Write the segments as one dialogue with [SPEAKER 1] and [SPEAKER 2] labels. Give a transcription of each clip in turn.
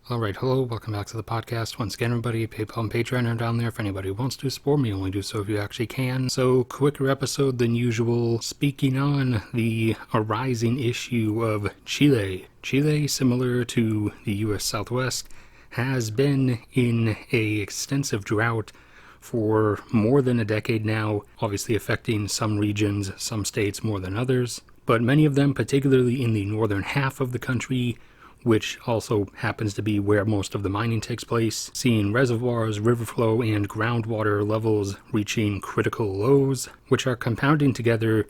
[SPEAKER 1] Alright, hello, welcome back to the podcast. Once again, everybody, PayPal and Patreon are down there if anybody wants to support me, only do so if you actually can. So, quicker episode than usual, speaking on the arising issue of Chile. Chile, similar to the US Southwest, has been in a extensive drought for more than a decade now, obviously affecting some regions, some states more than others, but many of them, particularly in the northern half of the country, which also happens to be where most of the mining takes place, seeing reservoirs, river flow, and groundwater levels reaching critical lows, which are compounding together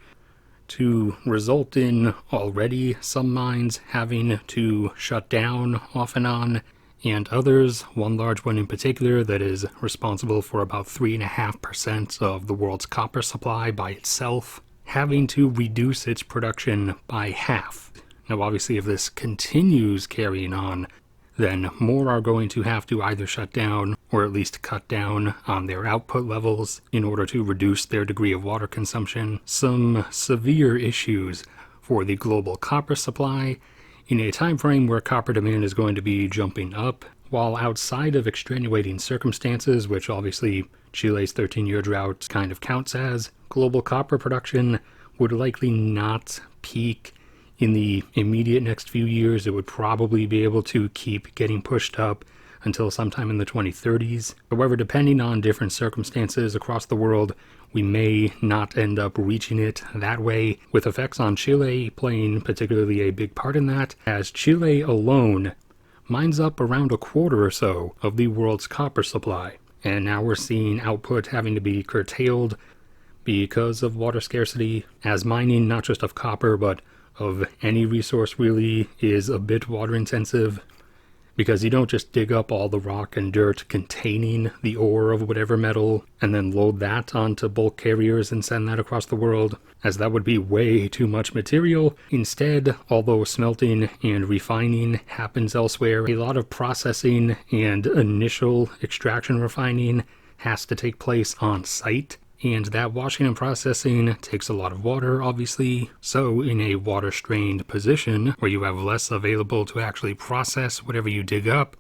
[SPEAKER 1] to result in already some mines having to shut down off and on, and others, one large one in particular that is responsible for about 3.5% of the world's copper supply by itself, having to reduce its production by half. Now, obviously, if this continues carrying on, then more are going to have to either shut down or at least cut down on their output levels in order to reduce their degree of water consumption. Some severe issues for the global copper supply in a time frame where copper demand is going to be jumping up, while outside of extenuating circumstances, which obviously Chile's 13-year drought kind of counts as, global copper production would likely not peak in the immediate next few years. It would probably be able to keep getting pushed up until sometime in the 2030s. However, depending on different circumstances across the world, we may not end up reaching it that way, with effects on Chile playing particularly a big part in that, as Chile alone mines up around a quarter or so of the world's copper supply. And now we're seeing output having to be curtailed because of water scarcity, as mining not just of copper but of any resource really is a bit water intensive, because you don't just dig up all the rock and dirt containing the ore of whatever metal and then load that onto bulk carriers and send that across the world, as that would be way too much material. Instead, although smelting and refining happens elsewhere, a lot of processing and initial extraction refining has to take place on site. And that washing and processing takes a lot of water, obviously. So in a water-strained position where you have less available to actually process whatever you dig up,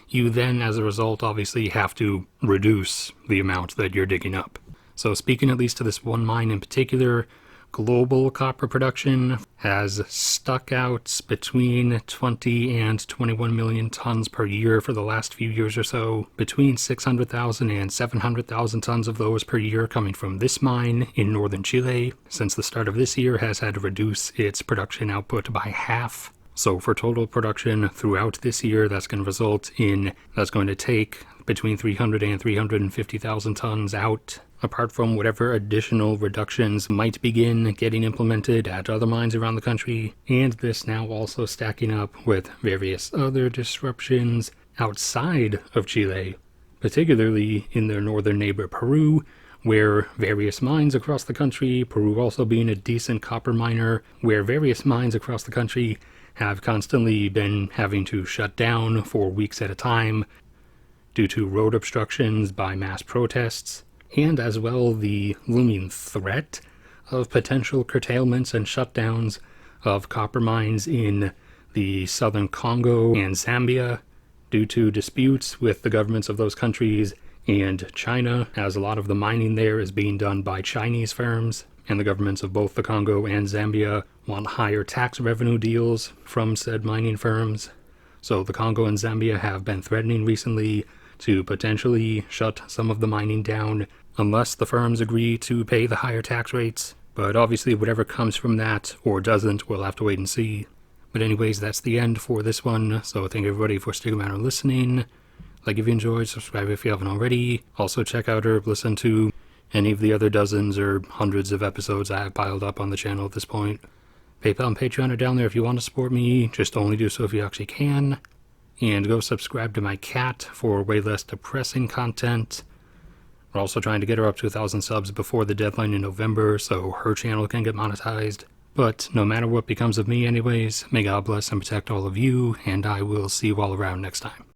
[SPEAKER 1] you then, as a result, obviously have to reduce the amount that you're digging up. So speaking at least to this one mine in particular, global copper production has stuck out between 20 and 21 million tons per year for the last few years or so, between 600,000 and 700,000 tons of those per year coming from this mine in northern Chile. Since the start of this year has had to reduce its production output by half. So for total production throughout this year, that's going to take between 300 and 350,000 tons out, apart from whatever additional reductions might begin getting implemented at other mines around the country. And this now also stacking up with various other disruptions outside of Chile, particularly in their northern neighbor Peru, where various mines across the country, Peru also being a decent copper miner, where various mines across the country have constantly been having to shut down for weeks at a time due to road obstructions by mass protests, and as well the looming threat of potential curtailments and shutdowns of copper mines in the southern Congo and Zambia due to disputes with the governments of those countries and China, as a lot of the mining there is being done by Chinese firms, and the governments of both the Congo and Zambia want higher tax revenue deals from said mining firms. So the Congo and Zambia have been threatening recently to potentially shut some of the mining down unless the firms agree to pay the higher tax rates. But obviously whatever comes from that or doesn't, we'll have to wait and see. But anyways, that's the end for this one. So thank everybody for sticking around and listening. Like if you enjoyed, subscribe if you haven't already. Also check out or listen to any of the other dozens or hundreds of episodes I have piled up on the channel at this point. PayPal and Patreon are down there if you want to support me, just only do so if you actually can. And go subscribe to my cat for way less depressing content. We're also trying to get her up to 1,000 subs before the deadline in November so her channel can get monetized. But no matter what becomes of me anyways, may God bless and protect all of you, and I will see you all around next time.